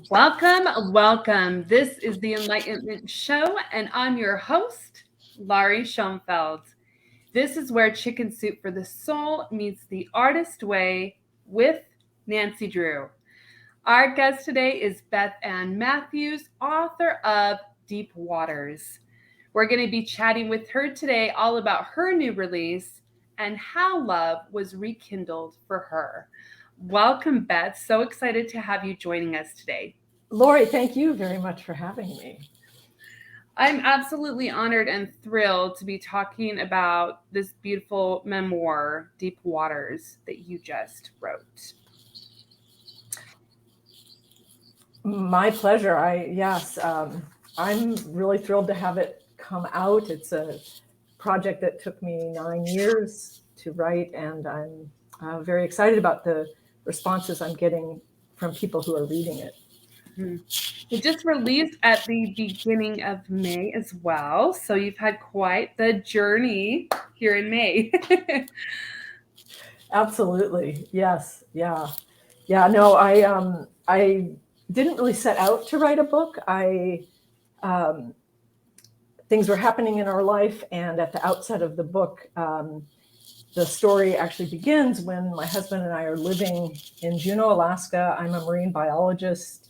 Welcome, welcome. This is the Enlightenment Show, and I'm your host, Laurie Schoenfeld. This is where Chicken Soup for the Soul meets the artist way with Nancy Drew. Our guest today is Beth Ann Mathews, author of Deep Waters. We're going to be chatting with her today all about her new release and how love was rekindled for her. Welcome, Beth. So excited to have you joining us today. Laurie, thank you very much for having me. I'm absolutely honored and thrilled to be talking about this beautiful memoir, Deep Waters, that you just wrote. My pleasure. I'm really thrilled to have it come out. It's a project that took me 9 years to write, and I'm very excited about the responses I'm getting from people who are reading it. It just released at the beginning of May as well, so you've had quite the journey here in May. Absolutely, yes, yeah. No, I didn't really set out to write a book. Things were happening in our life, and at the outset of the book, the story actually begins when my husband and I are living in Juneau, Alaska. I'm a marine biologist.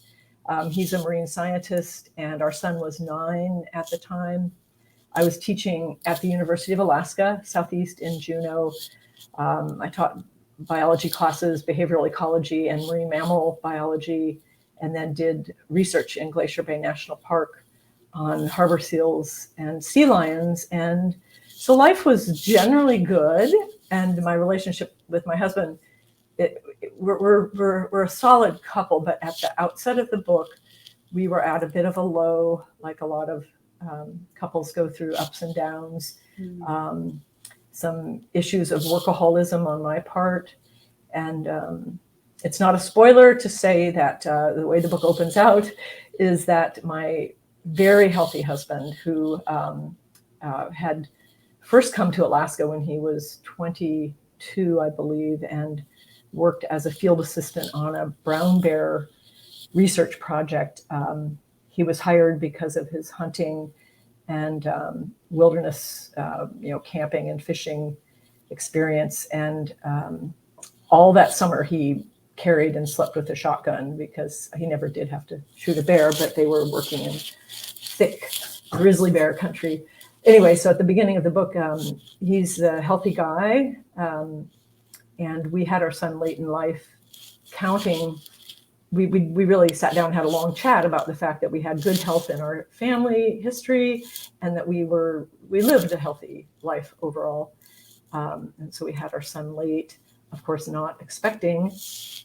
He's a marine scientist, and our son was 9 at the time. I was teaching at the University of Alaska, Southeast in Juneau. I taught biology classes, behavioral ecology, and marine mammal biology, and then did research in Glacier Bay National Park on harbor seals and sea lions. And so life was generally good, and my relationship with my husband, we're a solid couple, but at the outset of the book, we were at a bit of a low, like a lot of couples go through ups and downs, some issues of workaholism on my part. And it's not a spoiler to say that the way the book opens out is that my very healthy husband, who had first come to Alaska when he was 22, I believe, and worked as a field assistant on a brown bear research project. He was hired because of his hunting and wilderness, camping and fishing experience. And all that summer he carried and slept with a shotgun because he never did have to shoot a bear, but they were working in thick grizzly bear country. Anyway, so at the beginning of the book, he's a healthy guy. And we had our son late in life. We really sat down and had a long chat about the fact that we had good health in our family history, and that we lived a healthy life overall. And so we had our son late, of course, not expecting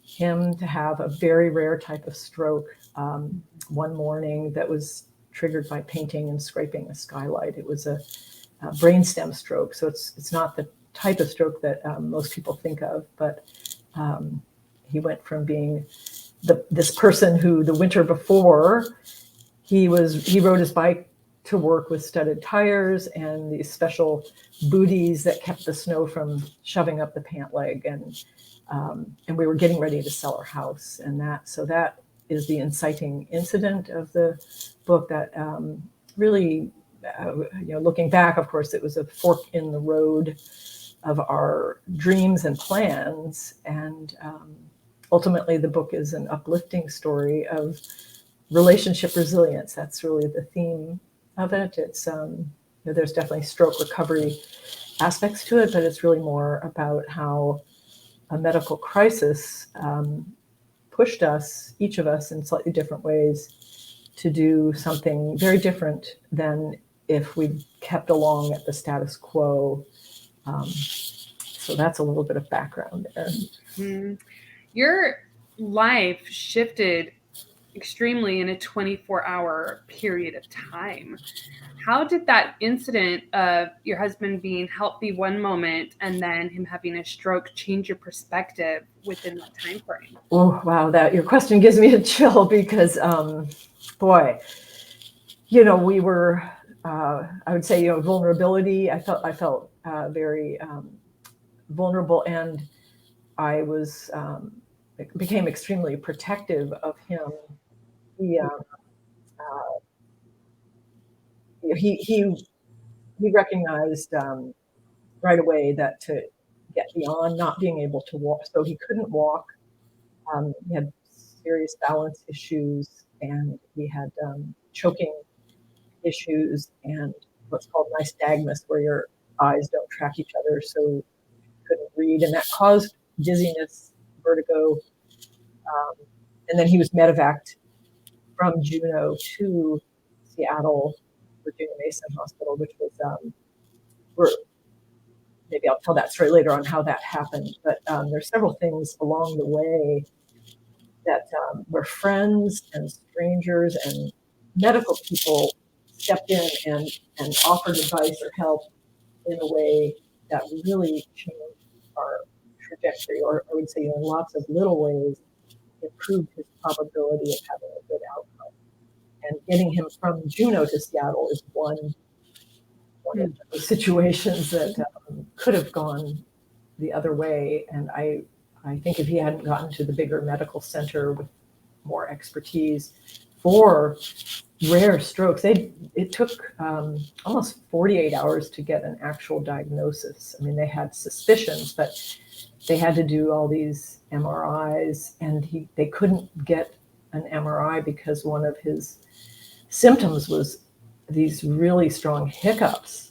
him to have a very rare type of stroke one morning that was triggered by painting and scraping a skylight. It was a brainstem stroke, so it's not the type of stroke that most people think of, but he went from being this person who the winter before he rode his bike to work with studded tires and these special booties that kept the snow from shoving up the pant leg, and we were getting ready to sell our house, and that is the inciting incident of the book that really looking back, of course, it was a fork in the road of our dreams and plans. And ultimately, the book is an uplifting story of relationship resilience. That's really the theme of it. It's there's definitely stroke recovery aspects to it, but it's really more about how a medical crisis pushed us, each of us, in slightly different ways to do something very different than if we kept along at the status quo. So that's a little bit of background there. Mm-hmm. Your life shifted extremely in a 24-hour period of time. How did that incident of your husband being healthy one moment and then him having a stroke change your perspective within that time frame? Oh, wow. Your question gives me a chill because, we were, I would say, vulnerability. I felt very vulnerable, and I became extremely protective of him he he recognized right away that to get beyond not being able to walk, so he couldn't walk. He had serious balance issues, and he had choking issues and what's called nystagmus, where your eyes don't track each other, so he couldn't read, and that caused dizziness, vertigo. And then he was medevaced from Juneau to Seattle, Virginia Mason Hospital, which was where maybe I'll tell that story later on how that happened. But there's several things along the way that where friends and strangers and medical people stepped in and offered advice or help in a way that really changed our trajectory, or I would say in lots of little ways improved his probability of having a good outcome. And getting him from Juneau to Seattle is one of those situations that could have gone the other way. And I think if he hadn't gotten to the bigger medical center with more expertise for rare strokes, it took almost 48 hours to get an actual diagnosis. I mean, they had suspicions, but they had to do all these MRIs, and they couldn't get an MRI because one of his symptoms was these really strong hiccups.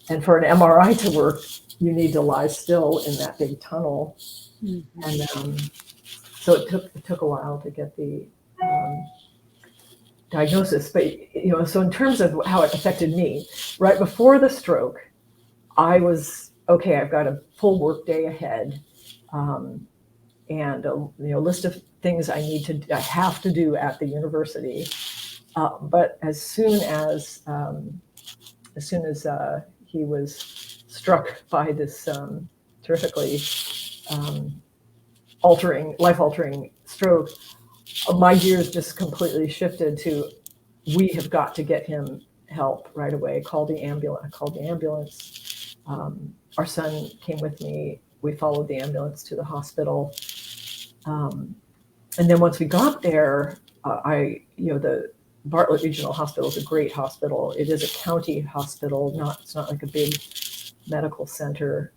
And for an MRI to work, you need to lie still in that big tunnel. Mm-hmm. And so it took a while to get the diagnosis. But so in terms of how it affected me, right before the stroke, I was okay. I've got a full work day ahead, and a list of things I have to do at the university. But as soon as he was struck by this terrifically life-altering stroke, my gears just completely shifted to, we have got to get him help right away. I called the ambulance. Our son came with me. We followed the ambulance to the hospital. And then once we got there, the Bartlett Regional Hospital is a great hospital. It is a county hospital, it's not like a big medical center.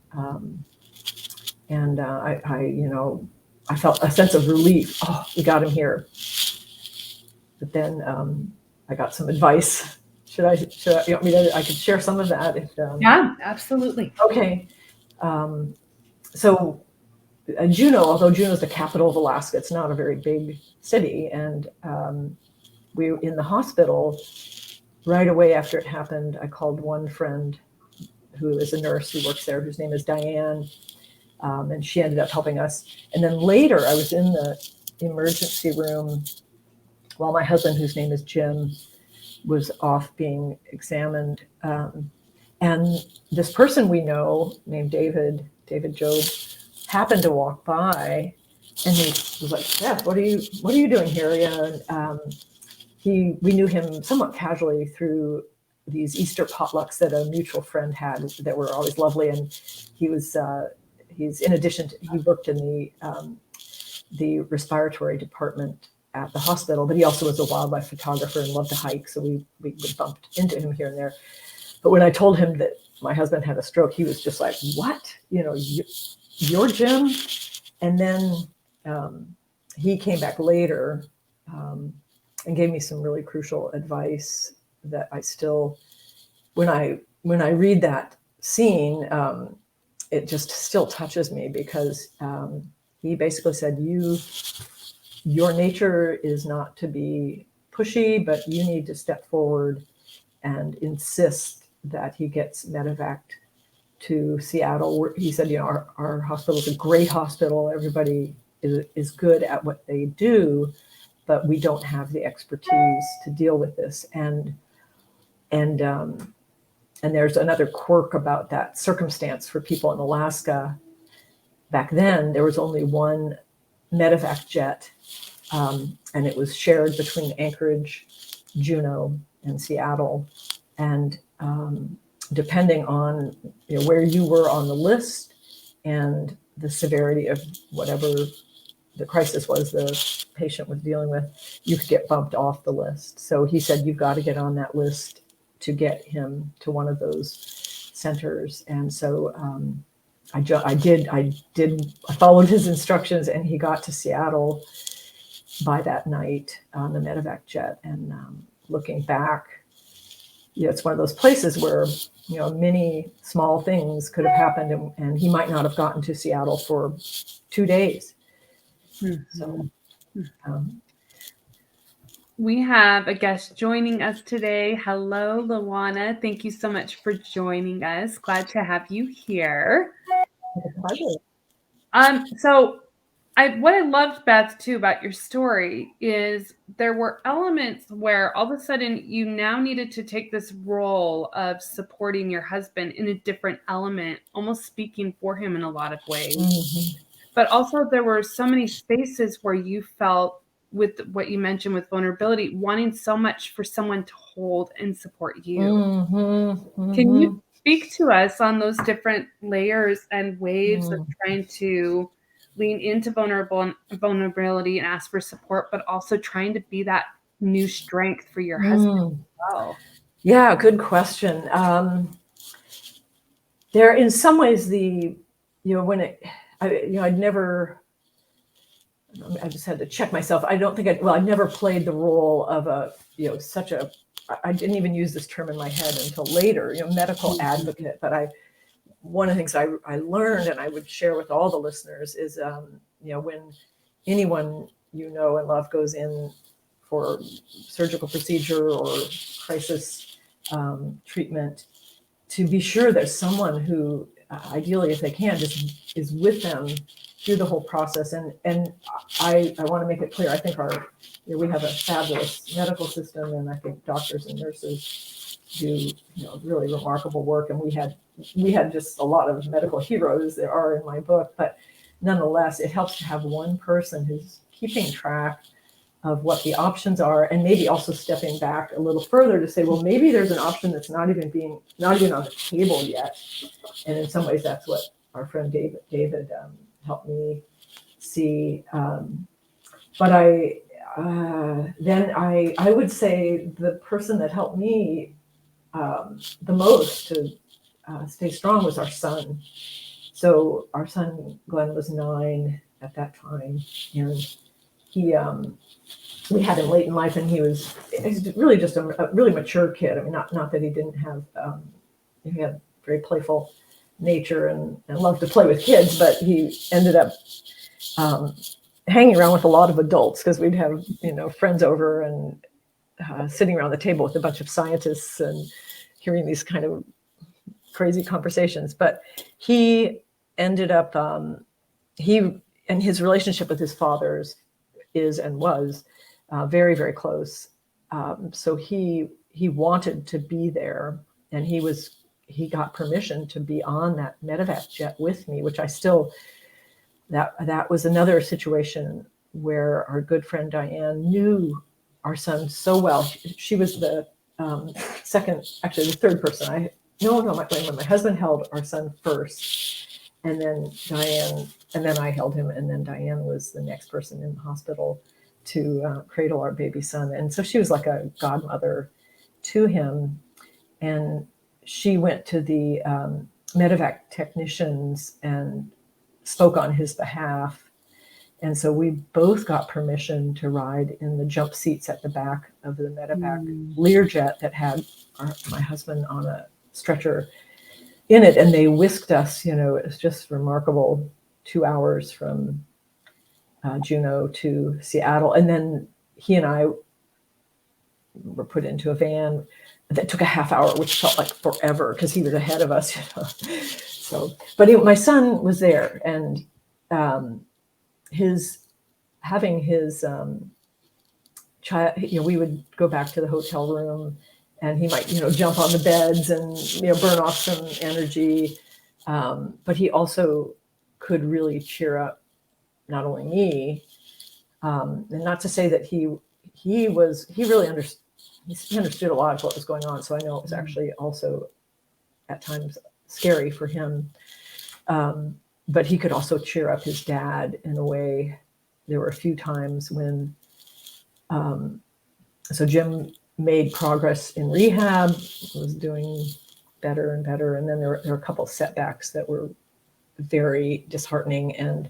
I felt a sense of relief. Oh, we got him here. But then I got some advice. Should I, you want me to, I could share some of that. Yeah, absolutely. Okay. So Juneau, although Juneau is the capital of Alaska, it's not a very big city. And we were in the hospital right away after it happened. I called one friend who is a nurse who works there, whose name is Diane. And she ended up helping us. And then later I was in the emergency room while my husband, whose name is Jim, was off being examined. And this person we know named David Job happened to walk by, and he was like, Beth, what are you doing here? Yeah. And we knew him somewhat casually through these Easter potlucks that a mutual friend had that were always lovely. And he worked in the respiratory department at the hospital, but he also was a wildlife photographer and loved to hike. So we bumped into him here and there. But when I told him that my husband had a stroke, he was just like, what? You're Jim? And then he came back later and gave me some really crucial advice that I still, when I read that scene, it just still touches me, because he basically said, your nature is not to be pushy, but you need to step forward and insist that he gets medevaced to Seattle. He said, our hospital is a great hospital. Everybody is good at what they do, but we don't have the expertise to deal with this. And there's another quirk about that circumstance for people in Alaska. Back then, there was only one medevac jet, and it was shared between Anchorage, Juneau, and Seattle. And depending on where you were on the list and the severity of whatever the crisis was the patient was dealing with, you could get bumped off the list. So he said, you've got to get on that list to get him to one of those centers. And so I followed his instructions, and he got to Seattle by that night on the medevac jet. And looking back, it's one of those places where, many small things could have happened, and he might not have gotten to Seattle for 2 days. So we have a guest joining us today. Hello, Luana. Thank you so much for joining us. Glad to have you here. So what I loved, Beth, too, about your story is there were elements where all of a sudden you now needed to take this role of supporting your husband in a different element, almost speaking for him in a lot of ways. Mm-hmm. But also there were so many spaces where you felt, with what you mentioned with vulnerability, wanting so much for someone to hold and support you. Mm-hmm. Mm-hmm. Can you speak to us on those different layers and ways of trying to lean into vulnerability and ask for support, but also trying to be that new strength for your husband as well? Yeah, good question. There, in some ways, I just had to check myself. I don't think I never played the role of I didn't even use this term in my head until later, medical advocate. But one of the things I learned, and I would share with all the listeners, is, when anyone and love goes in for surgical procedure or crisis treatment, to be sure there's someone who, ideally, if they can, just is with them through the whole process. And I want to make it clear, I think we have a fabulous medical system, and I think doctors and nurses do really remarkable work. And we had just a lot of medical heroes there are in my book, but nonetheless, it helps to have one person who's keeping track of what the options are, and maybe also stepping back a little further to say, well, maybe there's an option that's not even on the table yet. And in some ways, that's what our friend David helped me see. But I would say the person that helped me the most to stay strong was our son. So our son Glenn was 9 at that time, and we had him late in life, and he's really just a really mature kid. I mean, not that he didn't have, he had a very playful nature and loved to play with kids, but he ended up hanging around with a lot of adults, because we'd have, friends over and sitting around the table with a bunch of scientists and hearing these kind of crazy conversations. But he ended up, and his relationship with his father's is and was very, very close. So he wanted to be there, and he got permission to be on that medevac jet with me, which I still, that was another situation where our good friend Diane knew our son so well. She was the third person. My husband held our son first, and then Diane, and then I held him, and then Diane was the next person in the hospital to cradle our baby son. And so she was like a godmother to him. And she went to the medevac technicians and spoke on his behalf. And so we both got permission to ride in the jump seats at the back of the medevac Learjet that had my husband on a stretcher in it. And they whisked us, it was just remarkable, 2 hours from Juneau to Seattle. And then he and I were put into a van that took a half hour, which felt like forever because he was ahead of us. So, but my son was there, and having his child, we would go back to the hotel room, and he might, jump on the beds and, burn off some energy. But he also could really cheer up not only me, and not to say that he really understood a lot of what was going on. So I know it was actually also at times scary for him. But he could also cheer up his dad in a way there were a few times when, so Jim made progress in rehab, was doing better and better. And then there were a couple of setbacks that were very disheartening and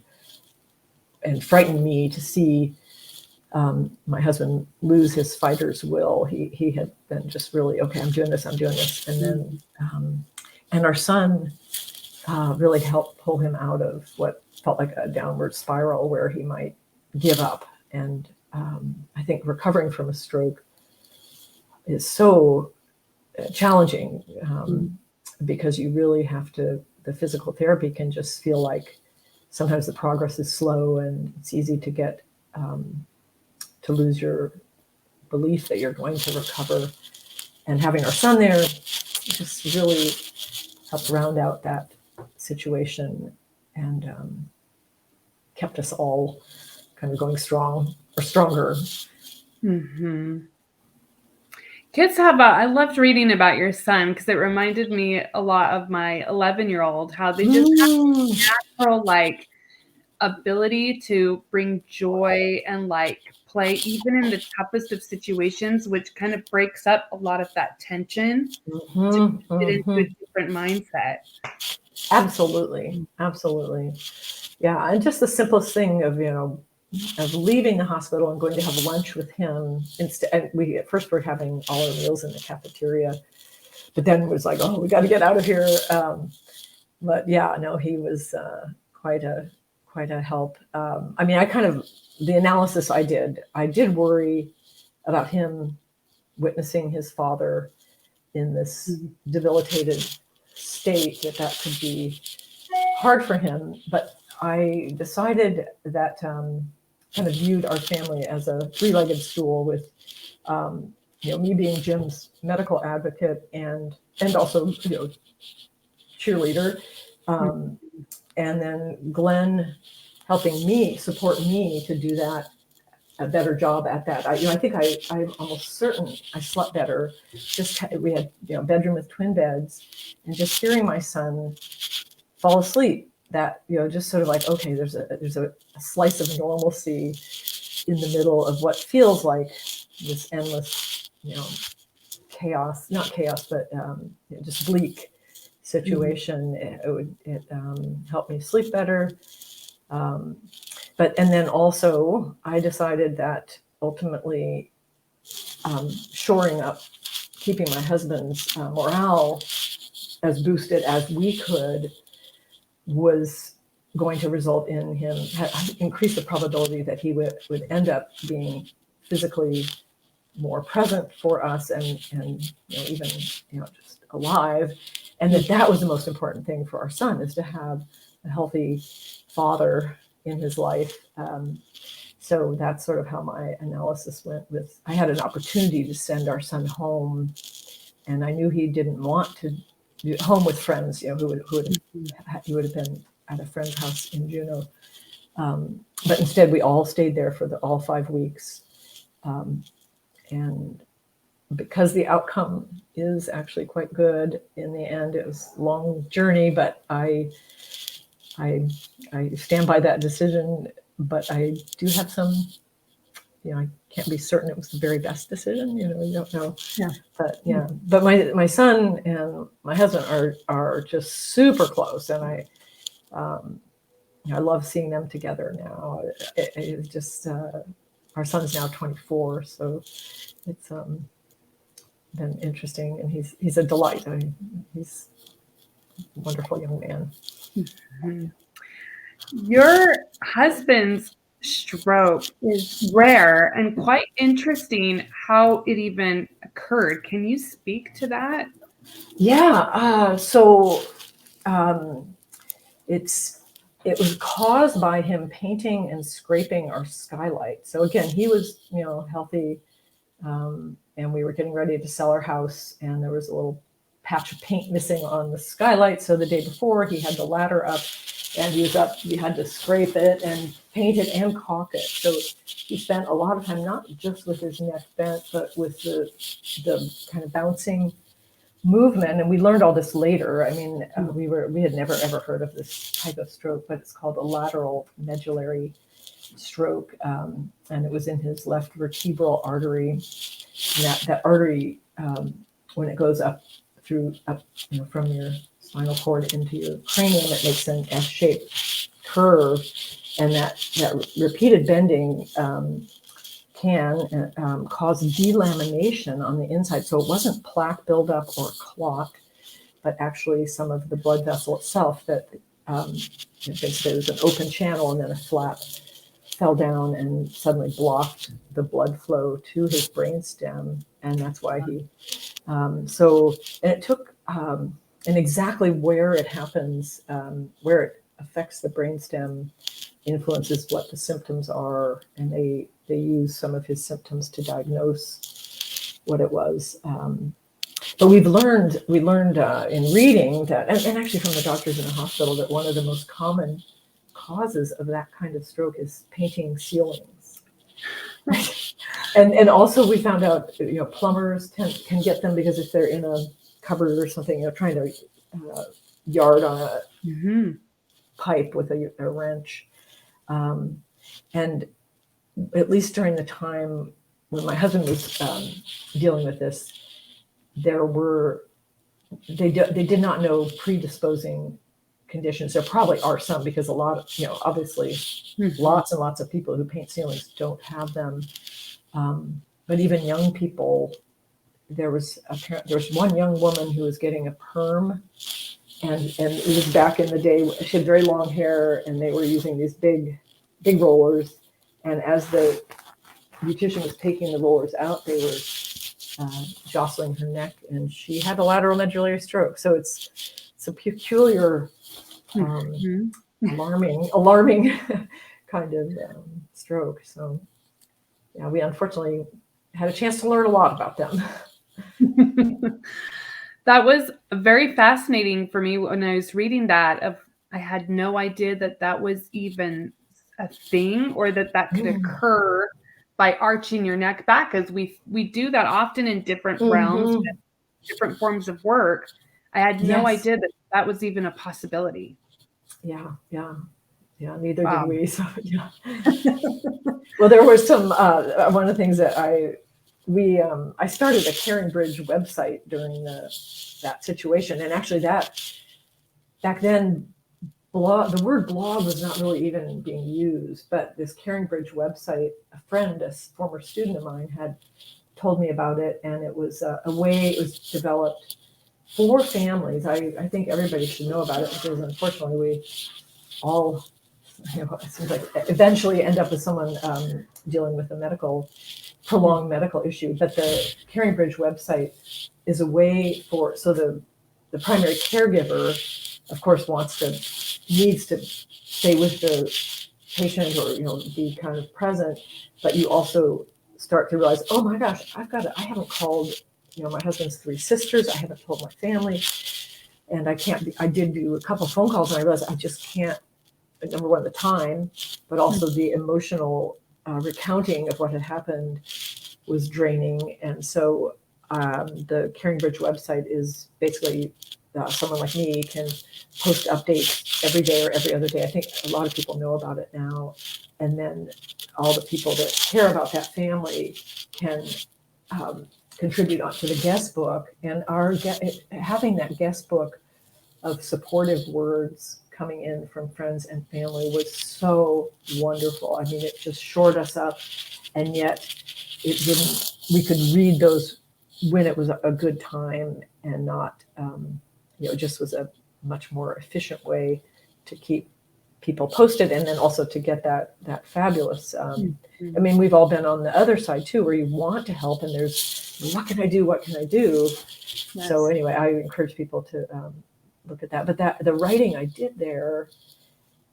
frightened me to see my husband lose his fighter's will. He had been just really, okay, I'm doing this. And then, and our son really helped pull him out of what felt like a downward spiral where he might give up. And I think recovering from a stroke is so challenging because you really have to, the physical therapy can just feel like sometimes the progress is slow and it's easy to get, to lose your belief that you're going to recover. And having our son there just really helped round out that situation and kept us all kind of going strong or stronger. Mm-hmm. Kids have I loved reading about your son because it reminded me a lot of my 11-year-old, how they just have a natural like ability to bring joy and like play even in the toughest of situations, which kind of breaks up a lot of that tension to get into a different mindset. Absolutely. Yeah. And just the simplest thing of, of leaving the hospital and going to have lunch with him instead. We at first were having all our meals in the cafeteria, but then it was like, oh, we got to get out of here. But yeah, no, he was quite a help. I mean, the analysis I did worry about him witnessing his father in this debilitated state, that could be hard for him. But I decided that kind of viewed our family as a three-legged stool with, me being Jim's medical advocate and also, cheerleader. And then Glenn helping me, support me to do that, a better job at that. I think I'm almost certain I slept better. We had, bedroom with twin beds, and just hearing my son fall asleep, that, just sort of like, okay, there's a slice of normalcy in the middle of what feels like this endless, chaos, not chaos, but just bleak situation. It helped me sleep better. And then also I decided that ultimately shoring up, keeping my husband's morale as boosted as we could was going to result in him increase the probability that he would end up being physically more present for us and even just alive, and that was the most important thing for our son, is to have a healthy father in his life. So that's sort of how my analysis went. I had an opportunity to send our son home, and I knew he didn't want to do home with friends, he would have been at a friend's house in Juneau. But instead we all stayed there for all 5 weeks. And because the outcome is actually quite good in the end, it was a long journey, but I stand by that decision. But I do have some, I can't be certain it was the very best decision. You don't know. Yeah. But yeah. But my son and my husband are just super close, and I love seeing them together now. It just our son's now 24, so it's been interesting, and he's a delight. He's a wonderful young man. Mm-hmm. Your husband's stroke is rare and quite interesting how it even occurred. Can you speak to that? Yeah. So it was caused by him painting and scraping our skylight. So again, he was, healthy, and we were getting ready to sell our house, and there was a little patch of paint missing on the skylight. So the day before, he had the ladder up, and he had to scrape it and paint it and caulk it. So he spent a lot of time, not just with his neck bent, but with the kind of bouncing movement, and we learned all this later. I mean, we had never ever heard of this type of stroke, but it's called a lateral medullary stroke, and it was in his left vertebral artery. And that artery, when it goes up from your spinal cord into your cranium, it makes an S-shaped curve, and that repeated bending can cause delamination on the inside. So it wasn't plaque buildup or clot, but actually some of the blood vessel itself that there was an open channel, and then a flap fell down and suddenly blocked the blood flow to his brainstem, and that's why he. And it took, and exactly where it happens, where it affects the brainstem, influences what the symptoms are, and they use some of his symptoms to diagnose what it was. But we learned in reading that, and actually from the doctors in the hospital, that one of the most common causes of that kind of stroke is painting ceilings. and also we found out, plumbers can get them because if they're in a cupboard or something, trying to yard on a pipe with a wrench. And at least during the time when my husband was dealing with this, they did not know predisposing conditions. There probably are some, because a lot of, obviously lots and lots of people who paint ceilings don't have them. But even young people, there was one young woman who was getting a perm, and it was back in the day. She had very long hair, and they were using these big rollers. And as the beautician was taking the rollers out, they were jostling her neck, and she had a lateral medullary stroke. So it's a peculiar, alarming kind of stroke. So yeah, we unfortunately had a chance to learn a lot about them. That was very fascinating for me when I was reading that. I had no idea that was even a thing, or that could occur by arching your neck back, as we do that often in different realms, with different forms of work. I had no idea that was even a possibility. Yeah. Neither did we. So yeah. Well, there were some. One of the things that I started a Caring Bridge website during that situation, and actually that back then, the word blog was not really even being used, but this Caring Bridge website, a former student of mine, had told me about it, and it was a way it was developed for families. I think everybody should know about it, because unfortunately we all, it seems like eventually end up with someone dealing with a prolonged medical issue. But the Caring Bridge website is a way so the primary caregiver, of course, needs to stay with the patient, or be kind of present, but you also start to realize, oh my gosh, I haven't called my husband's 3 sisters, I haven't told my family, and I did do a couple phone calls, and I realized I just can't, number one, the time, but also the emotional recounting of what had happened was draining. And so the Caring Bridge website is basically someone like me can post updates every day or every other day. I think a lot of people know about it now. And then all the people that care about that family can contribute onto the guest book. And having that guest book of supportive words coming in from friends and family was so wonderful. I mean, it just shored us up, and yet we could read those when it was a good time, and not, it just was a much more efficient way to keep people posted, and then also to get that fabulous. I mean, we've all been on the other side too, where you want to help, and there's, what can I do? Yes. So anyway, I encourage people to look at that. But the writing I did there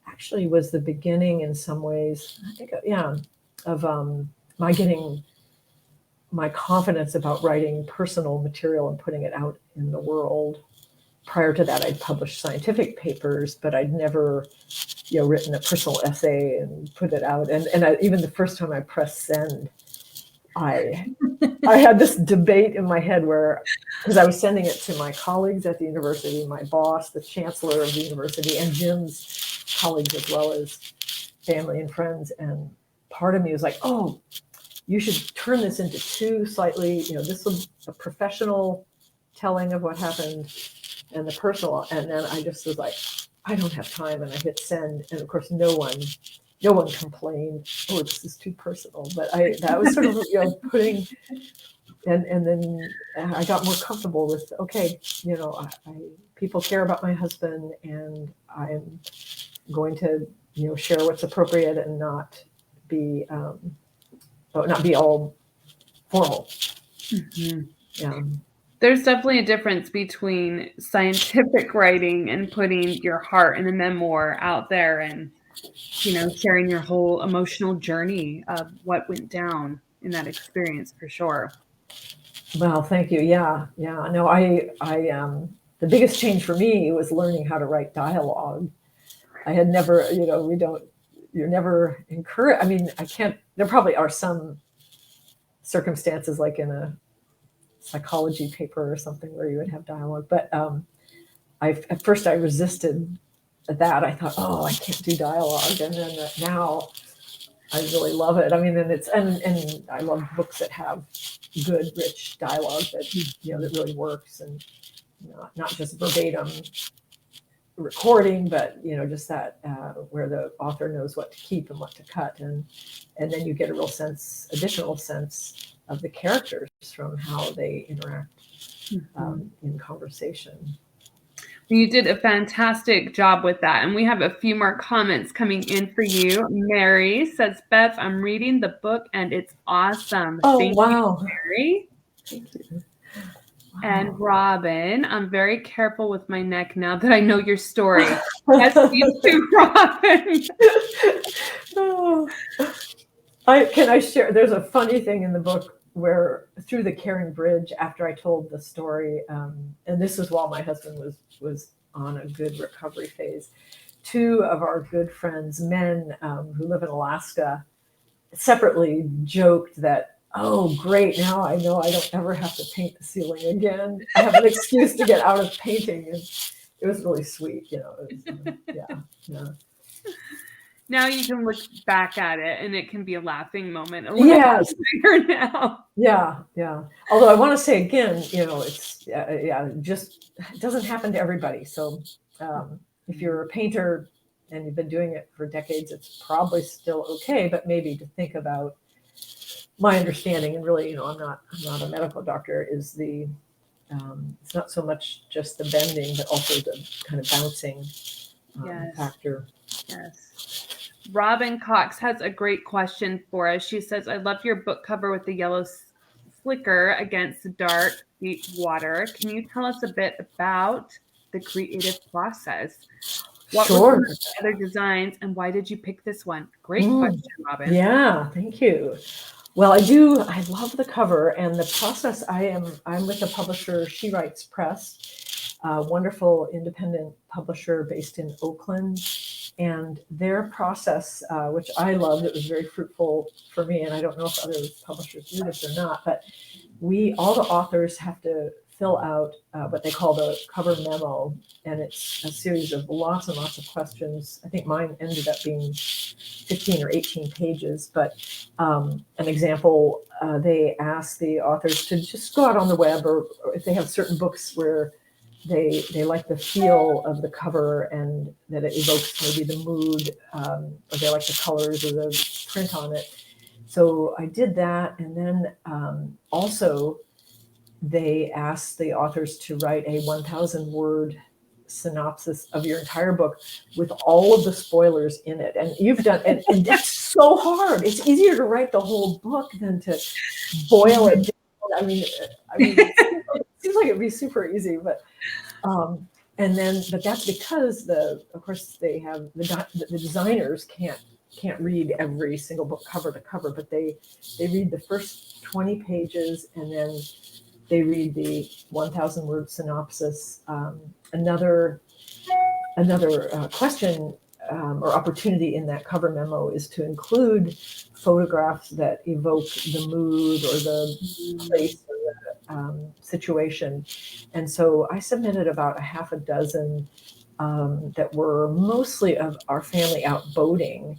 actually was the beginning, in some ways, I think, of my getting my confidence about writing personal material and putting it out in the world. Prior to that, I'd published scientific papers, but I'd never, written a personal essay and put it out. And even the first time I pressed send, I I had this debate in my head where, because I was sending it to my colleagues at the university, my boss, the chancellor of the university, and Jim's colleagues, as well as family and friends. And part of me was like, oh, you should turn this into two slightly, this was a professional telling of what happened and the personal. And then I just was like, I don't have time. And I hit send. And of course, no one complained, oh, this is too personal. But that was sort of, putting, and then I got more comfortable with, okay, people care about my husband, and I'm going to, share what's appropriate and not be all formal. Mm-hmm. Yeah. There's definitely a difference between scientific writing and putting your heart in a memoir out there and, sharing your whole emotional journey of what went down in that experience, for sure. Well, thank you. Yeah. No, I the biggest change for me was learning how to write dialogue. I had never, you're never encouraged. I mean, there probably are some circumstances like in a psychology paper or something where you would have dialogue. But at first I resisted that. I thought, oh, I can't do dialogue. And then now I really love it. I mean, and I love books that have good, rich dialogue that, that really works, and not just verbatim recording, but, just that where the author knows what to keep and what to cut. And then you get a real additional sense of the characters from how they interact in conversation. You did a fantastic job with that. And we have a few more comments coming in for you. Mary says, Beth, I'm reading the book and it's awesome. Oh, Thank wow. you, Mary. Thank you. Wow. And Robin, I'm very careful with my neck now that I know your story. Yes, you too, Robin. Can I share? There's a funny thing in the book where through the Caring Bridge, after I told the story, and this was while my husband was on a good recovery phase, two of our good friends, men who live in Alaska, separately joked that, oh, great, now I know I don't ever have to paint the ceiling again. I have an excuse to get out of painting. And it was really sweet, yeah. Now you can look back at it and it can be a laughing moment. Yes. Now. Yeah. Although I want to say again, it's just it doesn't happen to everybody. So if you're a painter and you've been doing it for decades, it's probably still okay. But maybe to think about, my understanding, and really, I'm not a medical doctor, is it's not so much just the bending, but also the kind of bouncing factor. Yes. Robin Cox has a great question for us. She says, I love your book cover with the yellow flicker against the dark, deep water. Can you tell us a bit about the creative process? What were the other designs and why did you pick this one? Great question, Robin. Yeah, thank you. Well, I love the cover and the process. I'm with a publisher, She Writes Press, a wonderful independent publisher based in Oakland. And their process, which I loved, it was very fruitful for me. And I don't know if other publishers do this or not, but all the authors have to fill out what they call the cover memo. And it's a series of lots and lots of questions. I think mine ended up being 15 or 18 pages. But an example, they ask the authors to just go out on the web, or if they have certain books where they like the feel of the cover and that it evokes maybe the mood, or they like the colors or the print on it. So I did that. And then also they asked the authors to write a 1,000-word synopsis of your entire book with all of the spoilers in it. And you've done, and that's so hard. It's easier to write the whole book than to boil it down. I mean, it seems like it'd be super easy, but that's because of course they have the designers can't read every single book cover to cover, but they read the first 20 pages and then they read the 1,000-word synopsis. Another question or opportunity in that cover memo is to include photographs that evoke the mood or the place or the situation. And so I submitted about a half a dozen that were mostly of our family out boating.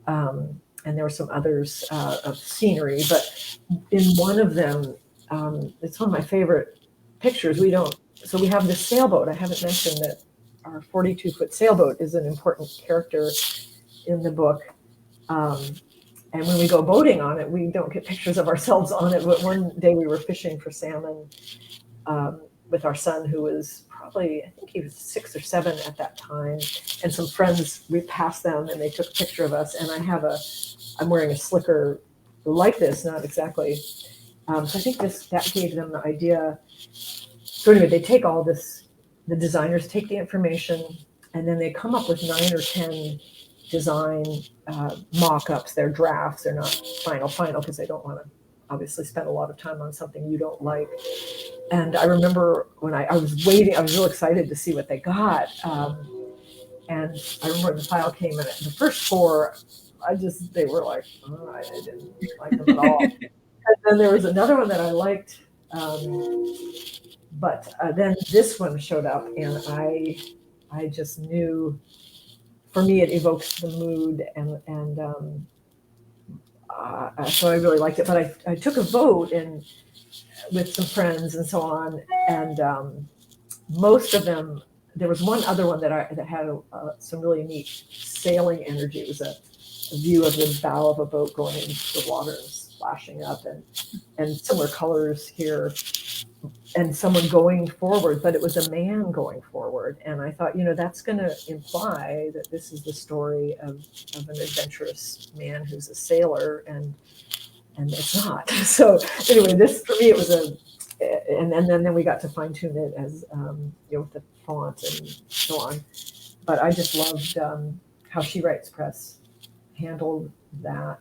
And there were some others of scenery, but in one of them, it's one of my favorite pictures. So we have this sailboat. I haven't mentioned that our 42-foot sailboat is an important character in the book. And when we go boating on it, we don't get pictures of ourselves on it. But one day we were fishing for salmon with our son, who was probably, I think he was 6 or 7 at that time. And some friends, we passed them and they took a picture of us. And I'm wearing a slicker like this, not exactly. So I think that gave them the idea. So anyway, they take all this, the designers take the information, and then they come up with 9 or 10 design mock-ups. They're drafts. They're not final, because they don't want to obviously spend a lot of time on something you don't like. And I remember when I was waiting, I was real excited to see what they got. And I remember when the file came in, the first 4, they were like, oh, I didn't like them at all. And then there was another one that I liked. But then this one showed up, and I just knew, for me, it evokes the mood, and so I really liked it. But I took a vote with some friends and so on, and most of them. There was one other one that had some really neat sailing energy. It was a view of the bow of a boat going into the water and splashing up, and similar colors here. And someone going forward, but it was a man going forward. And I thought, that's going to imply that this is the story of an adventurous man who's a sailor, and it's not. So anyway, this for me, it was and then we got to fine tune it as with the font and so on. But I just loved how She Writes Press handled that.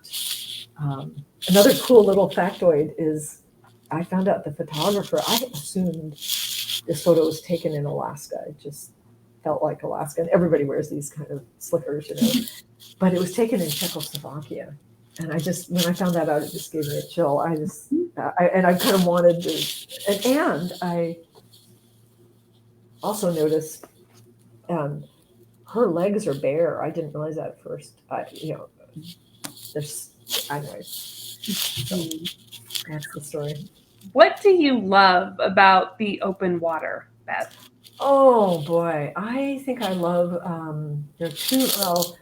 Another cool little factoid is, I found out the photographer, I assumed this photo was taken in Alaska. It just felt like Alaska. And everybody wears these kind of slickers, But it was taken in Czechoslovakia. And when I found that out, it just gave me a chill. I kind of wanted to, and I also noticed her legs are bare. I didn't realize that at first. Anyway. So that's the story. What do you love about the open water, Beth? Oh boy, I think I love there are two. Well,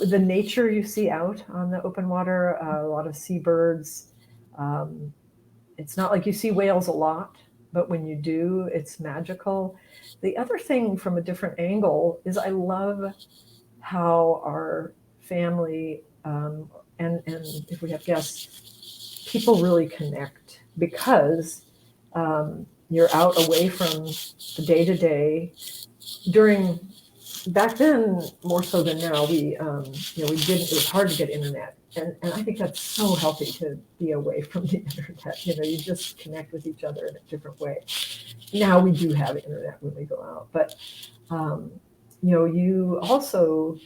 the nature you see out on the open water, a lot of seabirds. It's not like you see whales a lot, but when you do, it's magical. The other thing from a different angle is I love how our family and if we have guests, people really connect because you're out away from the day-to-day. Back then, more so than now, it was hard to get internet. And I think that's so healthy to be away from the internet. You just connect with each other in a different way. Now we do have internet when we go out, but you also,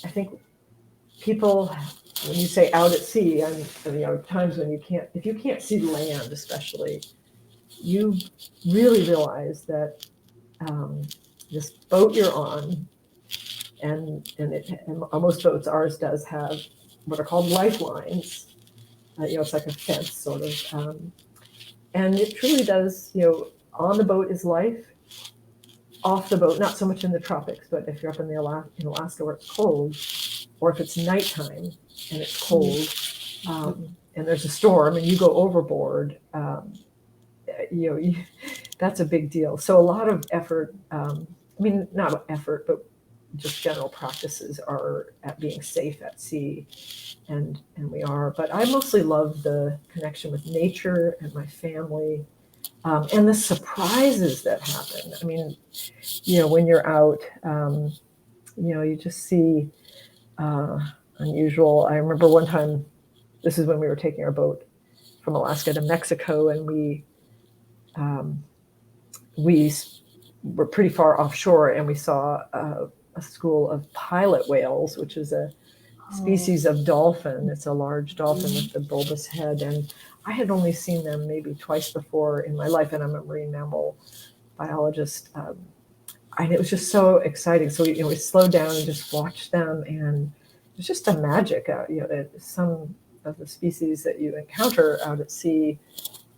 I think people, when you say out at sea, times when if you can't see land, especially, you really realize that this boat you're on, and most boats, ours does have what are called lifelines. It's like a fence sort of, and it truly does. On the boat is life. Off the boat, not so much in the tropics, but if you're up in Alaska where it's cold, or if it's nighttime and it's cold, and there's a storm and you go overboard, that's a big deal. So a lot of effort, not effort, but just general practices are at being safe at sea, and we are. But I mostly love the connection with nature and my family, and the surprises that happen. When you're out, you just see unusual. I remember one time, this is when we were taking our boat from Alaska to Mexico, and we were pretty far offshore, and we saw a school of pilot whales, which is a species of dolphin. It's a large dolphin with the bulbous head, and I had only seen them maybe twice before in my life, and I'm a marine mammal biologist. And it was just so exciting. So we slowed down and just watched them, and it's just a magic. Some of the species that you encounter out at sea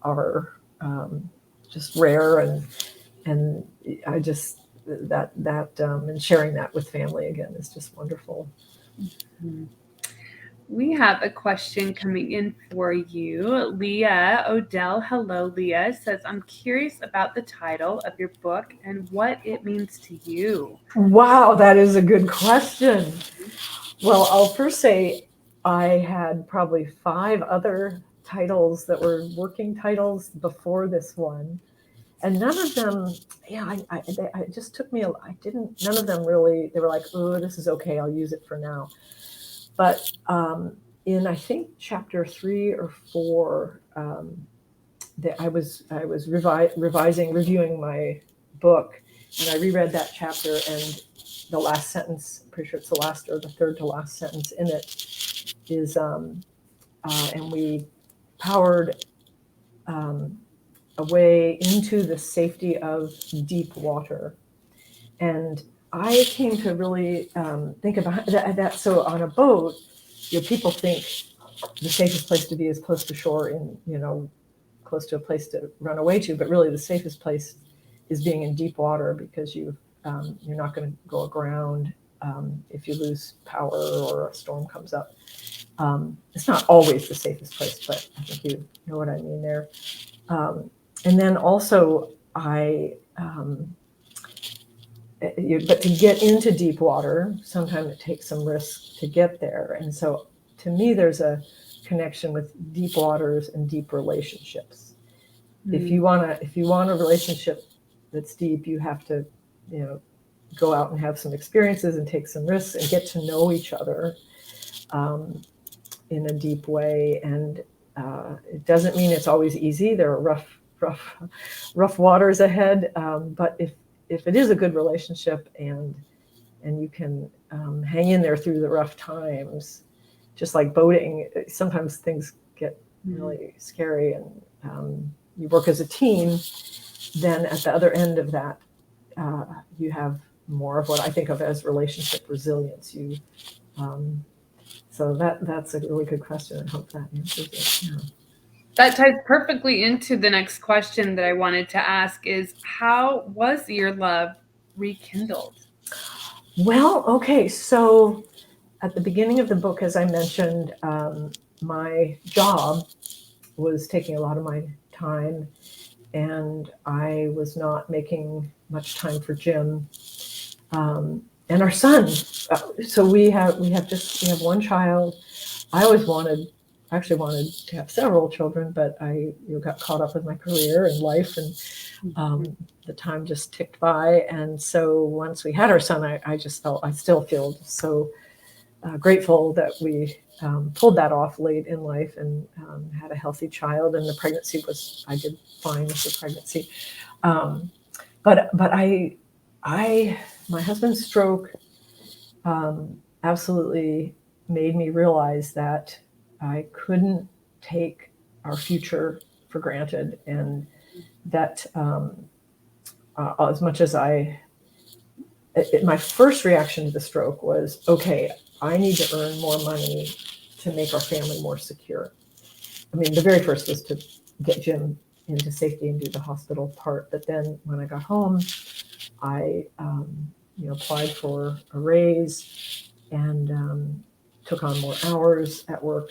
are just rare, and I just and sharing that with family again is just wonderful. Mm-hmm. We have a question coming in for you. Leah Odell, hello, Leah, says, I'm curious about the title of your book and what it means to you. Wow, that is a good question. Well, I'll first say I had probably 5 other titles that were working titles before this one. And none of them, it just took me, none of them really, they were like, oh, this is okay, I'll use it for now. But in, I think, chapter 3 or 4, I was reviewing my book, and I reread that chapter, and the last sentence, I'm pretty sure it's the last or the third to last sentence in it is, and we powered a way into the safety of deep water. And I came to really think about that. So on a boat, people think the safest place to be is close to shore, close to a place to run away to. But really, the safest place is being in deep water, because you're not going to go aground if you lose power or a storm comes up. It's not always the safest place, but I think you know what I mean there. And then also, but to get into deep water, sometimes it takes some risk to get there. And so to me, there's a connection with deep waters and deep relationships. Mm-hmm. If you want a relationship that's deep, you have to, go out and have some experiences and take some risks and get to know each other in a deep way. And it doesn't mean it's always easy. There are rough waters ahead. But if it is a good relationship and you can hang in there through the rough times, just like boating, sometimes things get really scary, and you work as a team, then at the other end of that, you have more of what I think of as relationship resilience. So that's a really good question. I hope that answers it. Yeah. That ties perfectly into the next question that I wanted to ask is, how was your love rekindled? Well, okay. So at the beginning of the book, as I mentioned, my job was taking a lot of my time, and I was not making much time for Jim and our son. So we have one child. I actually wanted to have several children, but I got caught up with my career and life, and the time just ticked by. And so once we had our son, I still feel so grateful that we pulled that off late in life and had a healthy child. And the pregnancy I did fine with the pregnancy. But my husband's stroke absolutely made me realize that I couldn't take our future for granted, and that as much as my first reaction to the stroke was, okay, I need to earn more money to make our family more secure. I mean, the very first was to get Jim into safety and do the hospital part. But then when I got home, I applied for a raise and took on more hours at work.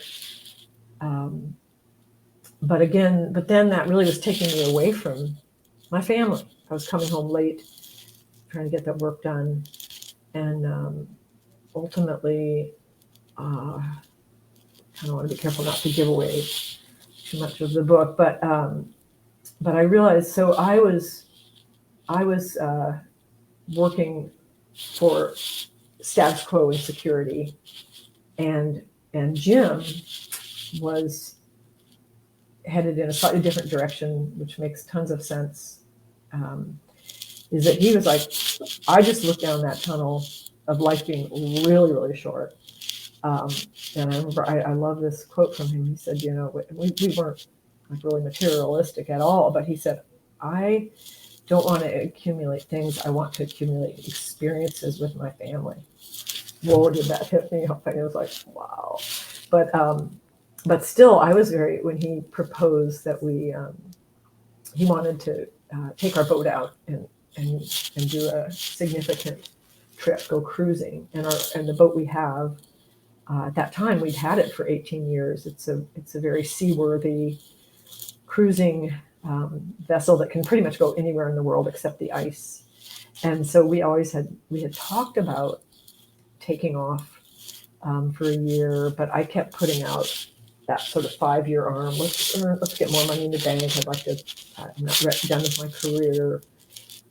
But then that really was taking me away from my family. I was coming home late, trying to get that work done. And ultimately, I kind of want to be careful not to give away too much of the book, but I realized, so I was working for status quo and security, and Jim was headed in a slightly different direction, which makes tons of sense. is that he was like, I just looked down that tunnel of life being really, really short. And I remember, I love this quote from him. He said, you know, we weren't like really materialistic at all, but he said, I don't want to accumulate things. I want to accumulate experiences with my family. Whoa, did that hit me? I was like, wow. But still, I was when he proposed that he wanted to take our boat out and do a significant trip, go cruising. And the boat we have, at that time, we'd had it for 18 years. It's a very seaworthy cruising vessel that can pretty much go anywhere in the world except the ice. And so we had talked about taking off for a year, but I kept putting out that sort of 5-year arm. Let's get more money in the bank. I'd like to. I'm not done with my career.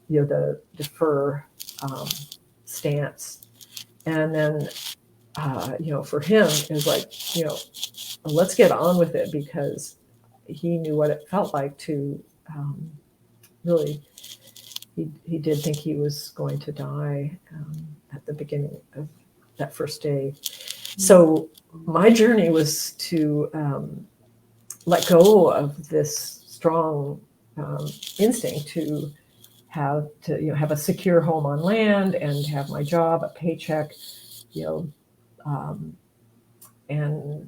You know, the defer stance, and then you know, for him it was like, you know, let's get on with it, because he knew what it felt like to really. He did think he was going to die at the beginning of that first day. So my journey was to let go of this strong instinct to have a secure home on land and have my job, a paycheck, you know, and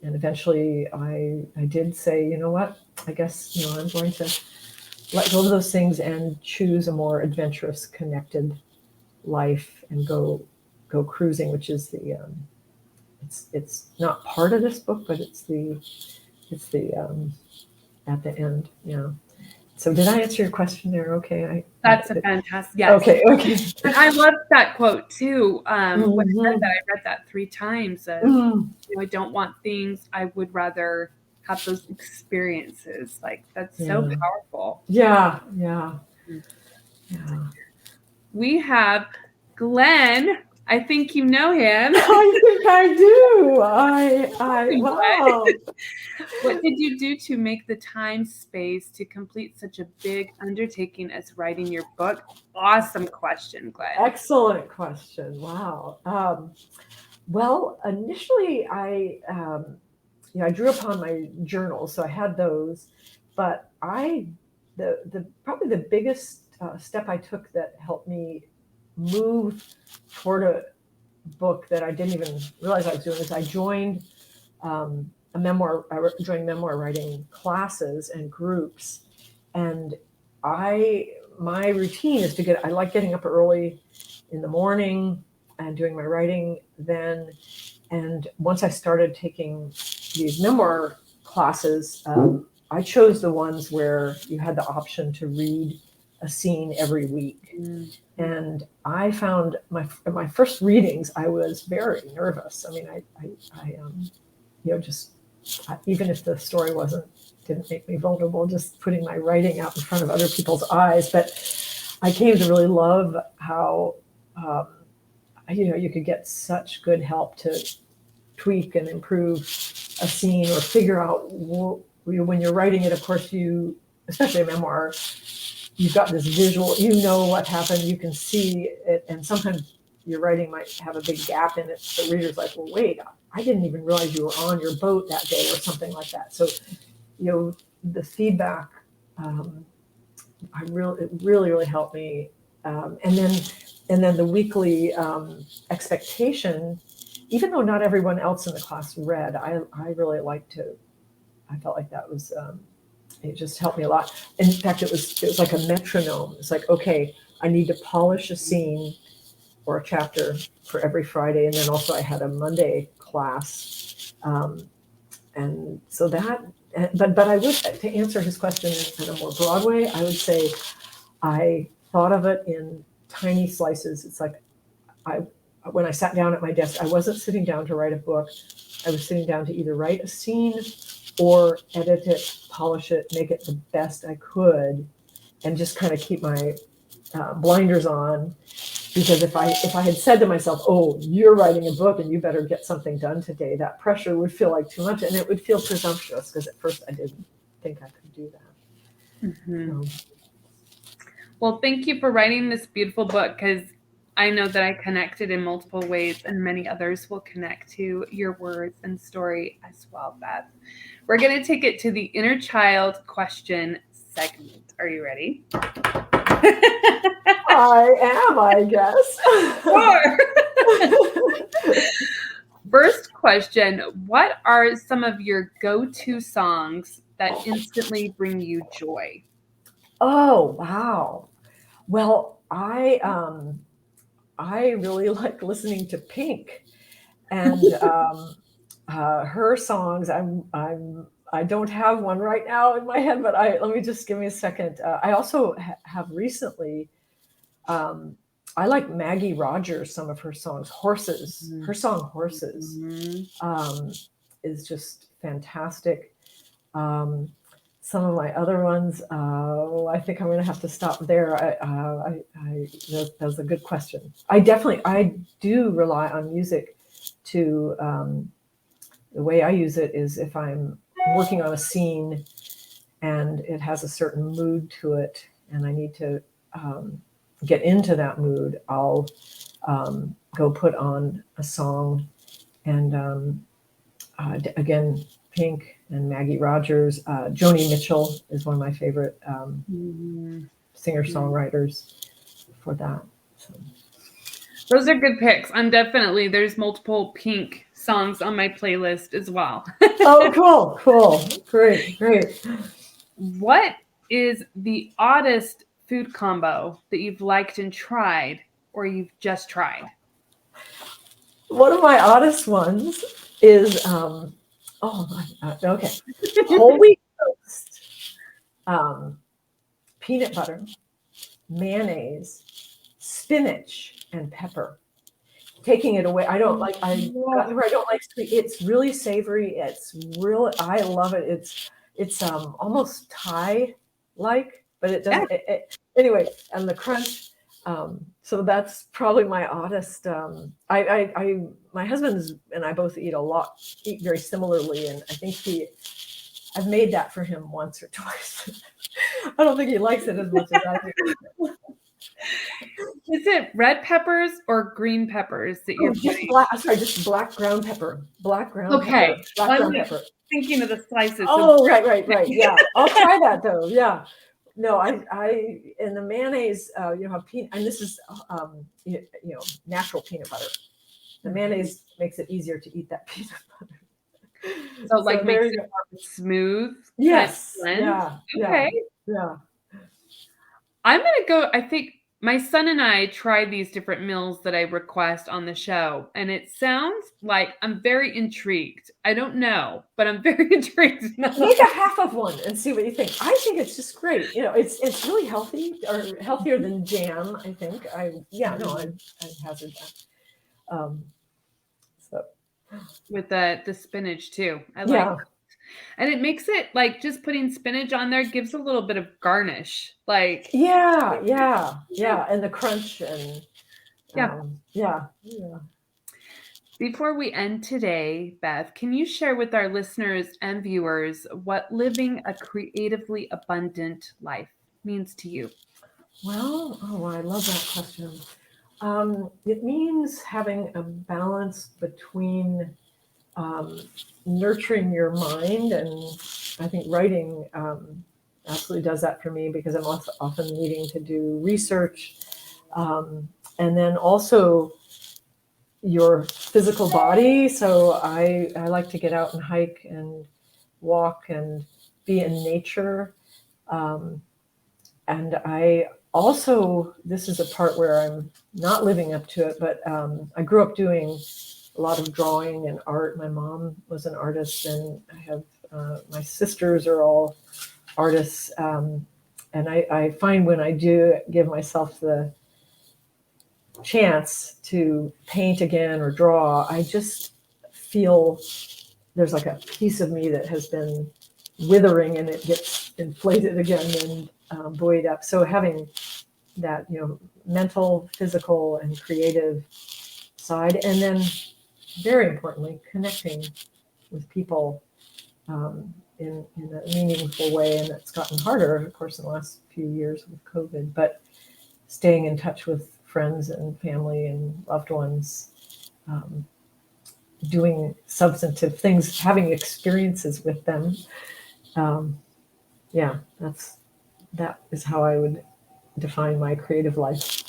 eventually I did say, you know what, I guess, you know, I'm going to let go of those things and choose a more adventurous, connected life and go cruising, which is the it's not part of this book, but it's the at the end. Yeah. So did I answer your question there? Okay. That's a fantastic. Yes. Okay. And I loved that quote too. When I read that 3 times. You know, I don't want things. I would rather have those experiences. Like, that's so powerful. Yeah. We have Glenn. I think you know him. I think I do. Wow. What did you do to make the time space to complete such a big undertaking as writing your book? Awesome question, Glenn. Excellent question. Wow. Well, initially I drew upon my journals, so I had those, but the probably the biggest step I took that helped me move toward a book that I didn't even realize I was doing is I joined memoir writing classes and groups, and my routine is I like getting up early in the morning and doing my writing then. And once I started taking these memoir classes, I chose the ones where you had the option to read a scene every week. And I found my first readings, I was very nervous. I mean, I just even if the story didn't make me vulnerable, just putting my writing out in front of other people's eyes. But I came to really love how you could get such good help to tweak and improve a scene or figure out when you're writing it. Of course, especially a memoir, you've got this visual, you know what happened, you can see it, and sometimes your writing might have a big gap in it. The reader's like, well, wait, I didn't even realize you were on your boat that day, or something like that. So, the feedback, it really helped me. And then the weekly expectation, even though not everyone else in the class read, I really I felt like that was, it just helped me a lot. In fact, it was like a metronome. It's like, okay, I need to polish a scene or a chapter for every Friday. And then also I had a Monday class. And so that, but I would, to answer his question in a more broad way, I would say I thought of it in tiny slices. It's like when I sat down at my desk, I wasn't sitting down to write a book. I was sitting down to either write a scene or edit it, polish it, make it the best I could, and just kind of keep my blinders on. Because if I had said to myself, oh, you're writing a book and you better get something done today, that pressure would feel like too much, and it would feel presumptuous, because at first I didn't think I could do that. Mm-hmm. Well, thank you for writing this beautiful book, because I know that I connected in multiple ways, and many others will connect to your words and story as well, Beth. We're going to take it to the inner child question segment. Are you ready? I am, I guess. Sure. First question, what are some of your go-to songs that instantly bring you joy? Oh, wow. Well, I really like listening to Pink, and her songs. I don't have one right now in my head, but let me just give me a second. I also have recently. I like Maggie Rogers. Some of her songs, Horses. Her song Horses is just fantastic. Some of my other ones, I think I'm going to have to stop there. That's a good question. I do rely on music to, the way I use it is if I'm working on a scene and it has a certain mood to it and I need to get into that mood, I'll go put on a song. And again, Pink and Maggie Rogers. Joni Mitchell is one of my favorite singer-songwriters for that. So. Those are good picks. There's multiple Pink songs on my playlist as well. Oh, cool. Great. What is the oddest food combo that you've liked and tried, or you've just tried? One of my oddest ones is, okay, whole wheat toast, peanut butter, mayonnaise, spinach, and pepper. Taking it away, I don't like sweet. It's really savory. I love it. It's almost Thai-like, but it doesn't. Anyway, and the crunch. So that's probably my oddest. My husband and I both eat very similarly, and I think I've made that for him once or twice. I don't think he likes it as much as I do. Is it red peppers or green peppers that you're putting? Just black ground pepper. Okay. Pepper. Thinking of the slices. Oh, right. Yeah, I'll try that though. Yeah. No, I in the mayonnaise, have peanut, and this is natural peanut butter. The mayonnaise makes it easier to eat that peanut butter. So makes it more smooth. Yes. Yeah. Okay. Yeah. I'm gonna go. I think my son and I tried these different meals that I request on the show, and it sounds like I'm very intrigued. I don't know, but I'm very intrigued. Make a half of one and see what you think. I think it's just great. It's really healthy, or healthier than jam, I think. I hazard that. So with the spinach too. I like that. And it makes it just putting spinach on there gives a little bit of garnish. Yeah. And the crunch and yeah. Before we end today, Beth, can you share with our listeners and viewers what living a creatively abundant life means to you? Well, I love that question. It means having a balance between nurturing your mind, and I think writing absolutely does that for me, because I'm often needing to do research, and then also your physical body. So I like to get out and hike and walk and be in nature, and I also, this is a part where I'm not living up to it, but I grew up doing a lot of drawing and art. My mom was an artist, and I have my sisters are all artists. And I find when I do give myself the chance to paint again or draw, I just feel there's a piece of me that has been withering, and it gets inflated again and buoyed up. So having that, mental, physical, and creative side, and then very importantly, connecting with people in a meaningful way. And it's gotten harder, of course, in the last few years with COVID. But staying in touch with friends and family and loved ones, doing substantive things, having experiences with them. Yeah, that is how I would define my creative life.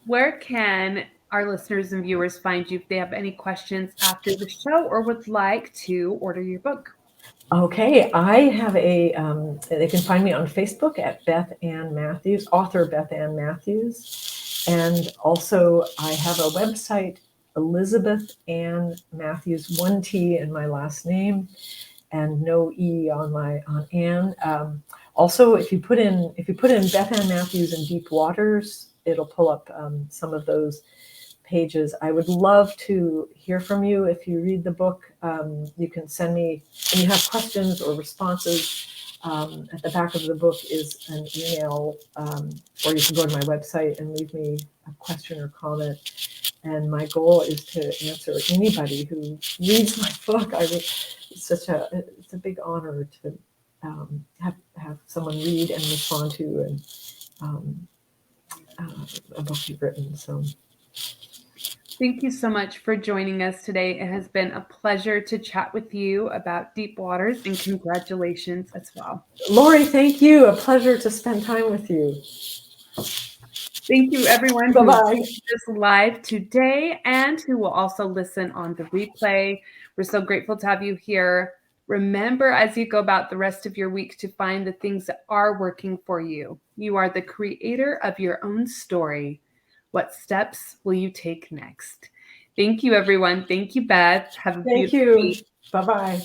Where can our listeners and viewers find you if they have any questions after the show or would like to order your book? Okay, I have they can find me on Facebook at Beth Ann Mathews, author Beth Ann Mathews. And also I have a website, Elizabeth Ann Mathews, 1 T in my last name and no E on Ann. Also, if you put in Beth Ann Mathews in deep waters, it'll pull up some of those pages. I would love to hear from you. If you read the book, you can send me, and you have questions or responses. At the back of the book is an email, or you can go to my website and leave me a question or comment. And my goal is to answer anybody who reads my book. It's a big honor to have someone read and respond to a book you've written. So. Thank you so much for joining us today. It has been a pleasure to chat with you about deep waters, and congratulations as well. Lori, thank you. A pleasure to spend time with you. Thank you, everyone who Bye-bye. watched this live today and who will also listen on the replay. We're so grateful to have you here. Remember, as you go about the rest of your week, to find the things that are working for you. You are the creator of your own story. What steps will you take next? Thank you, everyone. Thank you, Beth. Have a beautiful week. Bye-bye.